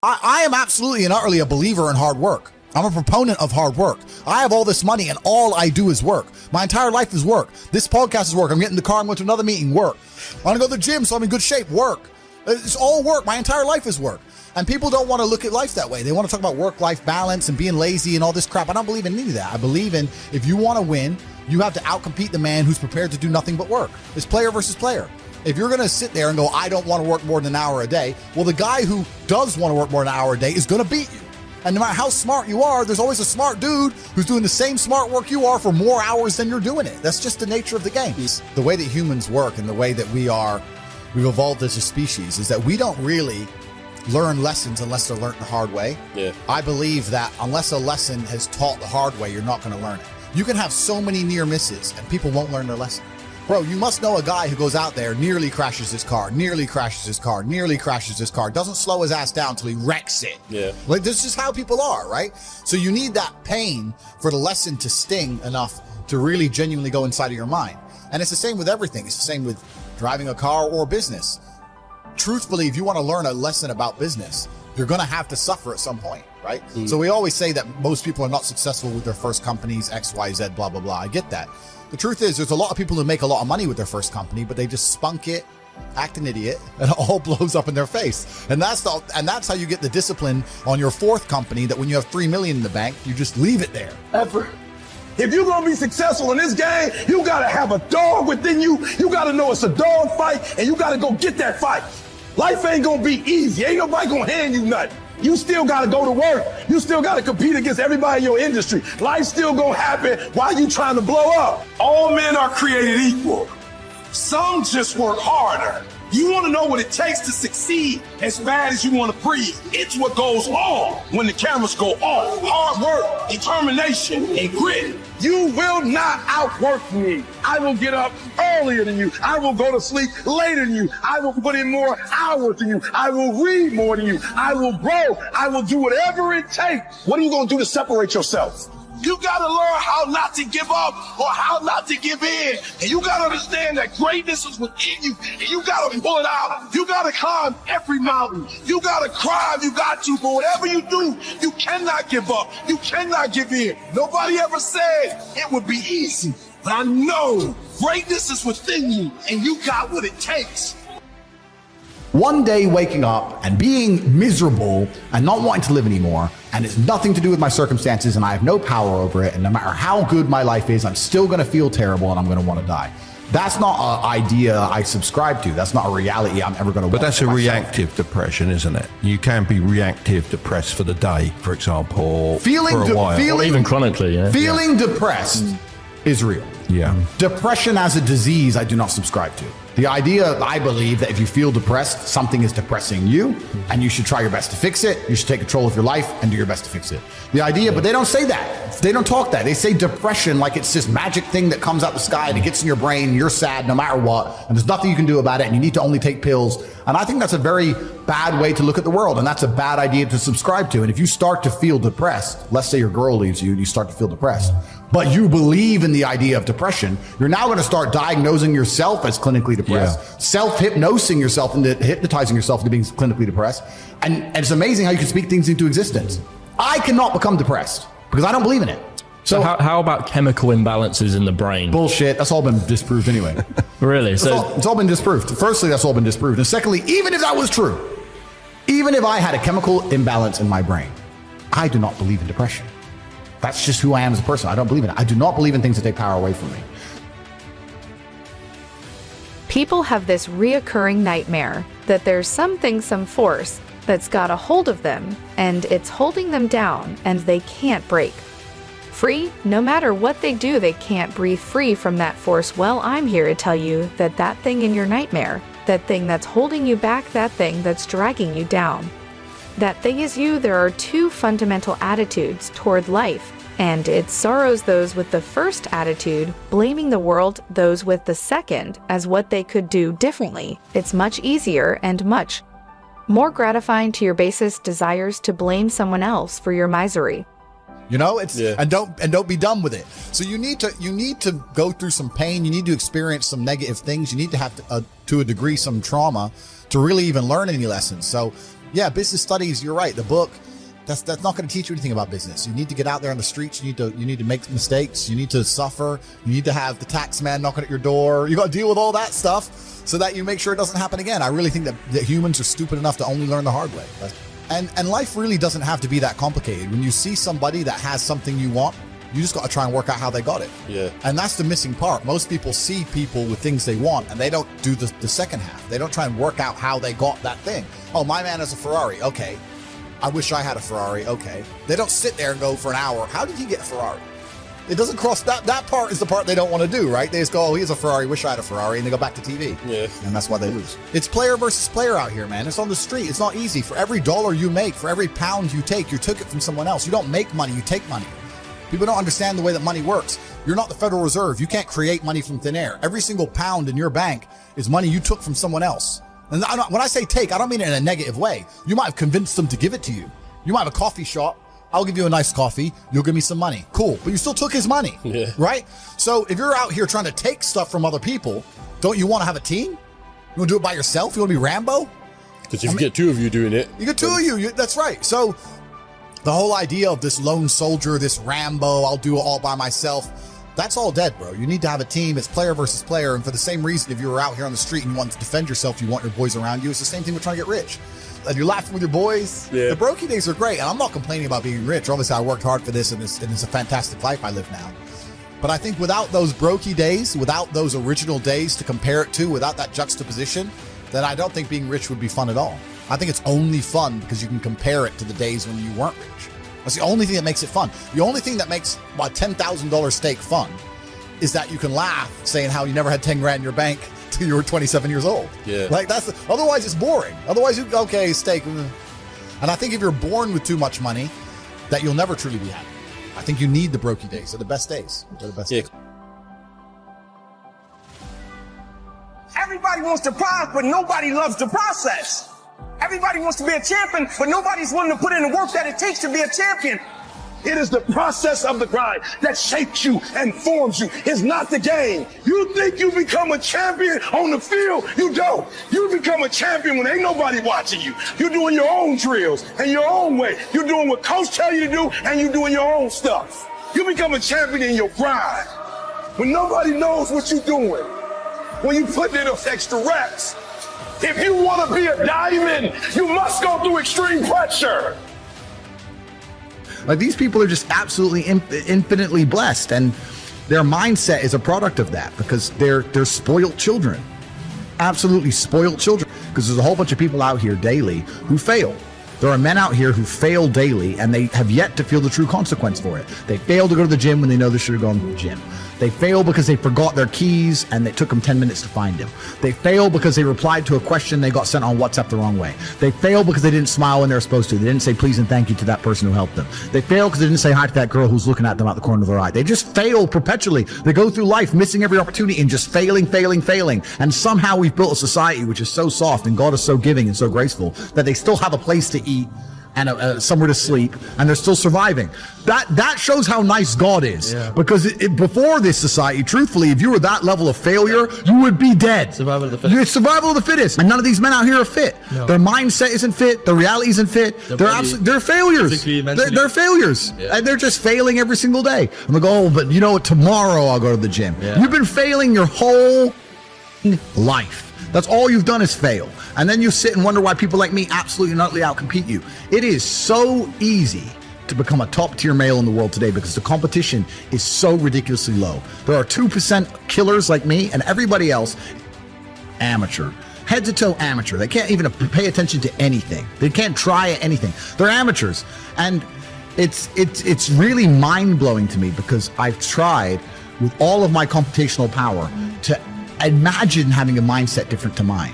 I am absolutely and utterly a believer in hard work. I'm a proponent of hard work. I have all this money and all I do is work. My entire life is work. This podcast is work. I'm getting in the car, I'm going to another meeting, work. I want to go to the gym so I'm in good shape, work. It's all work. My entire life is work. And people don't want to look at life that way. They want to talk about work-life balance and being lazy and all this crap. I don't believe in any of that. I believe in, if you want to win, you have to outcompete the man who's prepared to do nothing but work. It's player versus player. If you're going to sit there and go, I don't want to work more than an hour a day, well, the guy who does want to work more than an hour a day is going to beat you. And no matter how smart you are, there's always a smart dude who's doing the same smart work you are for more hours than you're doing it. That's just the nature of the game. The way that humans work and the way that we've evolved as a species is that we don't really learn lessons unless they're learned the hard way. Yeah. I believe that unless a lesson is taught the hard way, you're not going to learn it. You can have so many near misses and people won't learn their lesson. Bro, you must know a guy who goes out there, nearly crashes his car, doesn't slow his ass down until he wrecks it. Yeah. Like, this is how people are, right? So you need that pain for the lesson to sting enough to really genuinely go inside of your mind. And it's the same with everything. It's the same with driving a car or business. Truthfully, if you want to learn a lesson about business, you're going to have to suffer at some point, right? So we always say that most people are not successful with their first companies, X, Y, Z, blah, blah, blah. I get that. The truth is, there's a lot of people who make a lot of money with their first company, but they just spunk it, act an idiot, and it all blows up in their face. And that's how you get the discipline on your fourth company, that when you have $3 million in the bank, you just leave it there. Effort. If you're gonna be successful in this game, you gotta have a dog within you. You gotta know it's a dog fight, and you gotta go get that fight. Life ain't gonna be easy. Ain't nobody gonna hand you nothing. You still gotta go to work. You still gotta compete against everybody in your industry. Life's still gonna happen while you trying to blow up. All men are created equal. Some just work harder. You wanna know what it takes to succeed as bad as you wanna breathe. It's what goes on when the cameras go off. Hard work, determination, and grit. You will not outwork me. I will get up earlier than you. I will go to sleep later than you. I will put in more hours than you. I will read more than you. I will grow. I will do whatever it takes. What are you gonna do to separate yourself? You gotta learn how not to give up or how not to give in. And you gotta understand that greatness is within you. And you gotta pull it out. You gotta climb every mountain. You gotta cry if you got to. But whatever you do, you cannot give up. You cannot give in. Nobody ever said it would be easy. But I know greatness is within you and you got what it takes. One day waking up and being miserable and not wanting to live anymore, and it's nothing to do with my circumstances and I have no power over it, and no matter how good my life is, I'm still going to feel terrible and I'm going to want to die. That's not an idea I subscribe to. That's not a reality I'm ever going to want. But that's a reactive depression, isn't it? You can be reactive depressed for the day, for example, for a while. Or even chronically, yeah. Feeling depressed is real. Yeah. Depression as a disease, I do not subscribe to. The idea, I believe, that if you feel depressed, something is depressing you, and you should try your best to fix it. You should take control of your life and do your best to fix it. The idea, but they don't say that. They don't talk that. They say depression like it's this magic thing that comes out the sky and it gets in your brain, you're sad no matter what, and there's nothing you can do about it, and you need to only take pills. And I think that's a very bad way to look at the world, and that's a bad idea to subscribe to. And if you start to feel depressed, let's say your girl leaves you and you start to feel depressed, but you believe in the idea of depression, you're now going to start diagnosing yourself as clinically depressed, self-hypnosing yourself into hypnotizing yourself into being clinically depressed. And it's amazing how you can speak things into existence. I cannot become depressed because I don't believe in it. So how about chemical imbalances in the brain? Bullshit. That's all been disproved anyway. Really? It's all been disproved. Firstly, that's all been disproved. And secondly, even if that was true, even if I had a chemical imbalance in my brain, I do not believe in depression. That's just who I am as a person. I don't believe in it. I do not believe in things that take power away from me. People have this reoccurring nightmare that there's some force that's got a hold of them and it's holding them down and they can't break free. No matter what they do, they can't breathe free from that force. Well, I'm here to tell you that that thing in your nightmare, that thing that's holding you back, that thing that's dragging you down, that thing is you. There are two fundamental attitudes toward life, and it sorrows those with the first attitude, blaming the world, those with the second, as what they could do differently. It's much easier and much more gratifying to your basest desires to blame someone else for your misery. You know, and don't be done with it. So you need to go through some pain. You need to experience some negative things. You need to have to a degree some trauma to really even learn any lessons. So Yeah, business studies, you're right. The book, that's not going to teach you anything about business. You need to get out there on the streets. You need to make mistakes. You need to suffer. You need to have the tax man knocking at your door. You got to deal with all that stuff so that you make sure it doesn't happen again. I really think that humans are stupid enough to only learn the hard way. And life really doesn't have to be that complicated. When you see somebody that has something you want, you just got to try and work out how they got it. Yeah. And that's the missing part. Most people see people with things they want and they don't do the second half. They don't try and work out how they got that thing. Oh, my man has a Ferrari. Okay. I wish I had a Ferrari. Okay. They don't sit there and go for an hour. How did he get a Ferrari? It doesn't cross that part is the part they don't want to do, right? They just go, oh, he has a Ferrari. Wish I had a Ferrari. And they go back to TV. Yeah. And that's why they lose. It's player versus player out here, man. It's on the street. It's not easy. For every dollar you make, for every pound you take, you took it from someone else. You don't make money. You take money. People don't understand the way that money works. You're not the Federal Reserve. You can't create money from thin air. Every single pound in your bank is money you took from someone else. And when I say take, I don't mean it in a negative way. You might have convinced them to give it to you. You might have a coffee shop. I'll give you a nice coffee. You'll give me some money. Cool. But you still took his money, right? So if you're out here trying to take stuff from other people, don't you want to have a team? You want to do it by yourself? You want to be Rambo? Because if you get two of you doing it. You get two of you. That's right. So the whole idea of this lone soldier, this Rambo, I'll do it all by myself, that's all dead, bro. You need to have a team. It's player versus player. And for the same reason, if you were out here on the street and you want to defend yourself, you want your boys around you. It's the same thing with trying to get rich. And you're laughing with your boys. Yeah. The brokey days are great. And I'm not complaining about being rich. Obviously, I worked hard for this, and it's a fantastic life I live now. But I think without those brokey days, without those original days to compare it to, without that juxtaposition, then I don't think being rich would be fun at all. I think it's only fun because you can compare it to the days when you weren't rich. That's the only thing that makes it fun. The only thing that makes my $10,000 steak fun is that you can laugh saying how you never had 10 grand in your bank till you were 27 years old. Yeah. Like otherwise it's boring. Otherwise okay, steak. And I think if you're born with too much money, that you'll never truly be happy. I think you need the brokey days. They're the best days. They're the best days. Everybody wants to prize, but nobody loves the process. Everybody wants to be a champion, but nobody's willing to put in the work that it takes to be a champion. It is the process of the grind that shapes you and forms you. It's not the game. You think you become a champion on the field? You don't. You become a champion when ain't nobody watching you. You're doing your own drills and your own way. You're doing what coach tell you to do, and you're doing your own stuff. You become a champion in your grind when nobody knows what you're doing. When you put in those extra reps. If you want to be a diamond, you must go through extreme pressure. Like, these people are just absolutely infinitely blessed, and their mindset is a product of that because they're spoiled children, absolutely spoiled children. Because there's a whole bunch of people out here daily who fail. There are men out here who fail daily, and they have yet to feel the true consequence for it. They fail to go to the gym when they know they should have gone to the gym. They fail because they forgot their keys and it took them 10 minutes to find them. They fail because they replied to a question they got sent on WhatsApp the wrong way. They fail because they didn't smile when they were supposed to. They didn't say please and thank you to that person who helped them. They fail because they didn't say hi to that girl who's looking at them out the corner of their eye. They just fail perpetually. They go through life missing every opportunity and just failing. And somehow we've built a society which is so soft and God is so giving and so graceful that they still have a place to eat and somewhere to sleep, and they're still surviving. That shows how nice God is. Yeah. Because before this society, truthfully, if you were that level of failure, you would be dead. Survival of the fittest. It's survival of the fittest. And none of these men out here are fit. No. Their mindset isn't fit. Their reality isn't fit. They're failures. They're failures. Yeah. And they're just failing every single day. And they go, oh, but you know what? Tomorrow I'll go to the gym. Yeah. You've been failing your whole life. That's all you've done is fail. And then you sit and wonder why people like me absolutely and utterly outcompete you. It is so easy to become a top tier male in the world today because the competition is so ridiculously low. There are 2% killers like me, and everybody else, amateur. Head to toe amateur. They can't even pay attention to anything. They can't try anything. They're amateurs. And it's really mind-blowing to me because I've tried with all of my computational power to imagine having a mindset different to mine.